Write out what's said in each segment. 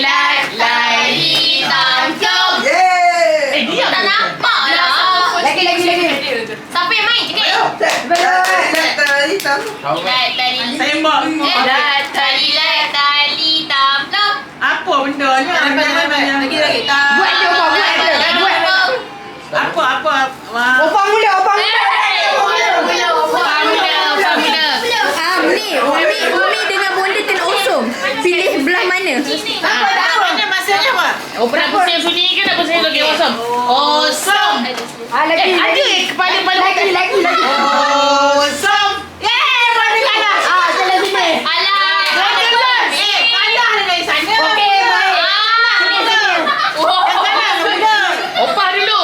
lai hitam jom. Dia tak nampak lah. Lagi. Siapa yang main cakap? Hitam. Tali tembak semua. tali hitam jom. Apa benda ni? Lagi. Buat dia Apa? Opang muda. Umi dengan bonda tengah usung. Pilih belah mana? Mana masanya apa? Oh, nak pusing sunyi ke nak pusing lagi kosong? Kosong. Lagi. Ada kepala Lagi. Kosong. Mana kalah? Jalan sini. Alah. Kalah dari sana. Okey, baik. Yang kalah benda. Opah dulu.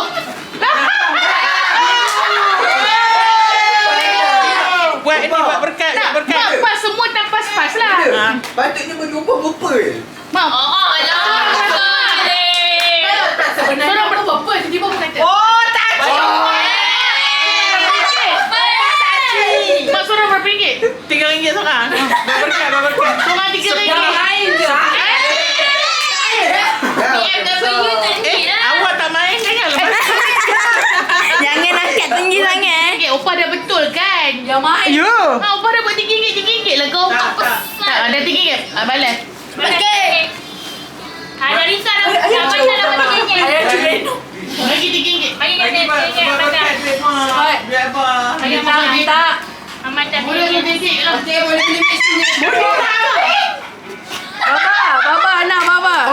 Buat ni buat berkat. Mak pas semua tak pas-pas lah. Patutnya berjumpa purple. Mak. Alah. Sebenarnya apa tiba-tiba berkata. Oh, tak. Mak suruh berapa ringgit? RM3 seorang. Berkat. Seorang RM3. Lain je. BMW tinggi lah. Awak tak main kan? Jangan angkat tinggi sangat. Opah dah betul kan? Yang main. Ya. Opah dah buat RM3 lah kau. Tak, ada RM3. Balas. Okey. Ada risau dah. Macam dah dapat tinggi. Bagi RM3. Bagi Bagi tinggi. berkat duit mak. Biar apa? Bagi tak. Amat dah Boleh tinggi. RM3 lah. Boleh pilih mix sini. Baba anak baba.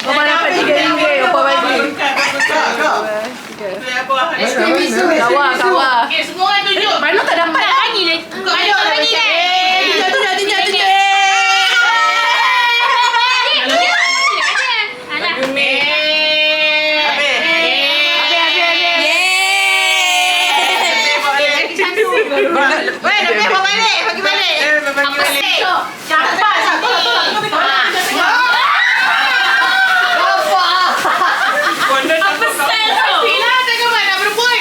Baba dapat RM3. Opah bagi. Berkat. Biar apa? Kawa. Okey, semua orang tunjuk. Mana tak dapat? Bagi dah. Ayo, Bagi dah. Tunjuk. Bagi balik. Benda tak Bila tengok mana nak berebut.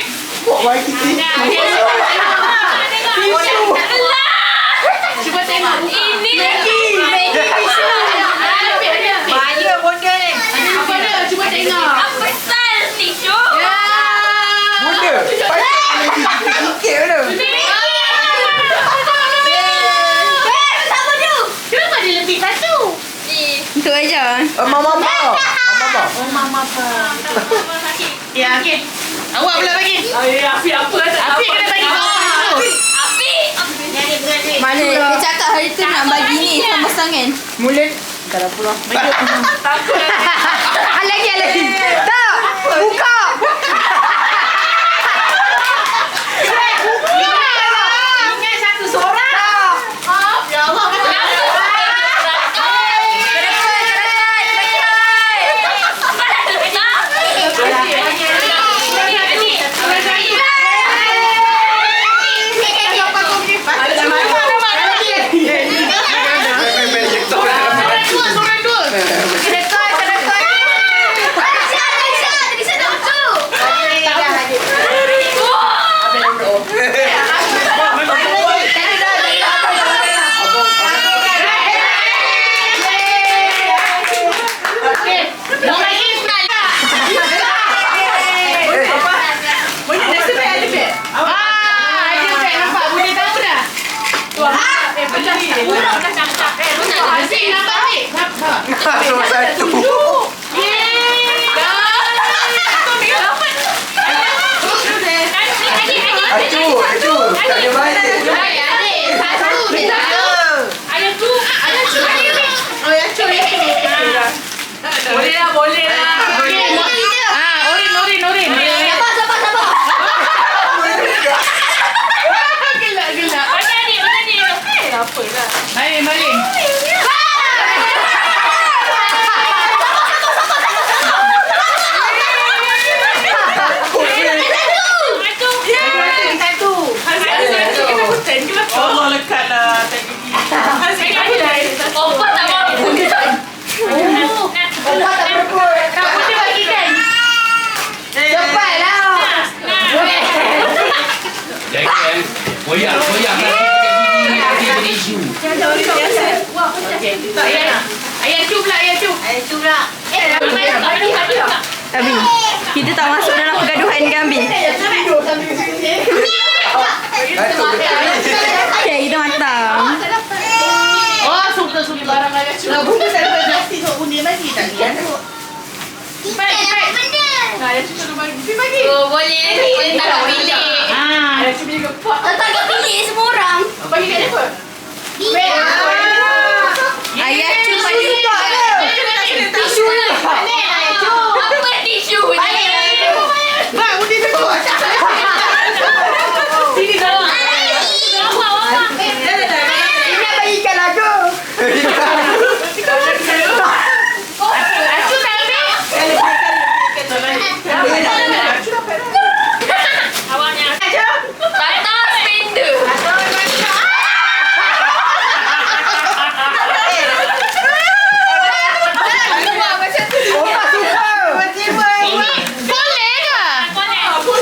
Cuba tengok. Ini. banyak benda ni. Apa dia? Cuba tengok. Apa sal tisu? Kenapa dia lebih satu? Itu aja. Mama. Ya, okey. Awak pula bagi. Afi kena bagi kau. Api. Jadi berani. Mana dia cakap hari tu nak bagi ni sama sangan. Mulut. Tak ada pula. Lagi. Tak. Buka. Ingat satu seorang. Ya Allah. Sorang dua. Mau lagi pula. Ada beg nampak. Boleh tahu dah. Asyik nampak ni. Cuma satu. Acu. Tak ada balik. Boleh lah. Orin. Gelak. Maling. Allah lekat lah. Opa tak mau. Opa tak berebut. Rambut dia bagi kan? Cepatlah. Jangan goyang nanti pakai gigi nanti jadi isu. Okey. Tak payah. Ayah cu pula, ayah cu. Abi, kita tak masuk dalam pergaduhan kan, Abi? Datuk betul ni. Okay, kita matang. Oh, suka barang ayah cu. Bunda saya dapat plastik untuk bunda bagi tak dia. Ayah cu suruh bagi. Pergi bagi. Oh, boleh. Boleh tak nak pilih. Ayah cu bagi kepak. Tak pilih semua orang. Bagi kat siapa? Ayah cu bagi. Tisu lah. Apa tisu ni? Bang, undi tu tu. Sini dah. Bagikan lagu. Acu tak ambil? Awaknya. Tata spender. Opa suka. Tiba-tiba. Boleh ke?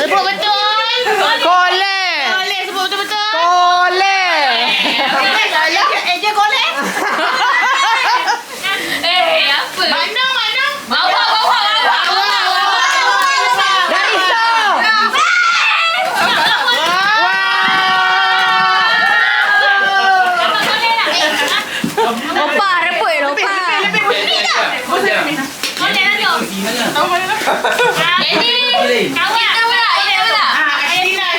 Sebut betul. Kolek. Boleh sebut betul-betul. Kolek. Eja golek. Apa? Mana? Bawa. Darisa. Lopa, reput lopa. Boleh lah tu. Jadi, kawan. Kita pula.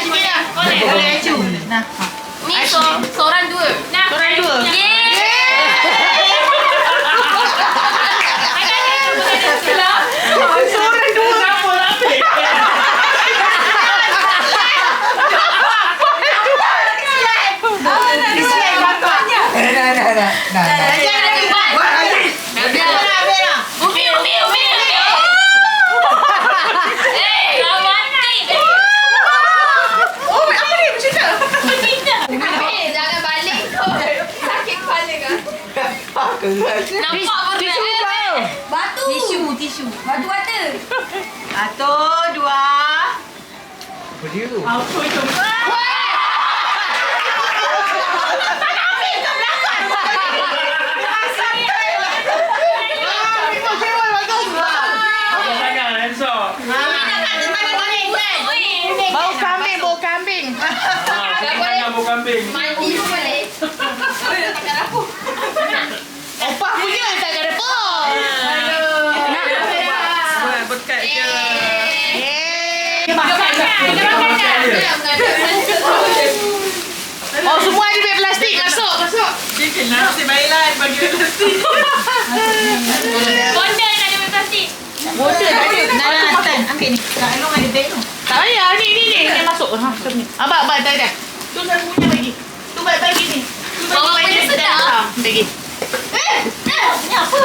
Sini lah. Boleh. Cu. Nah. Ni seorang dua. Nah, Seorang dua. Seorang dua. Umi. Kawan ni. Jangan balik tu. Sakit kepala kan? Nampak berat. Batu. Tisu. Batu water. Satu, dua. Bau kambing. Mandi pun boleh. Opa punya tak ada pun. Berkat je. Oh, semua ada duit plastik. Masuk. Dia kena nasib baiklah bagi plastik. Bonda nak ada plastik. Bodoh tak ada. Nah, ambil ni. Kak Elong ada beg tu. Tak payah. Ni masuk. Ha, macam ni. Abang, dah. Tu dah punya bagi. Tu bagi ni. Bawa benda sedap. Bagi. Ni apa?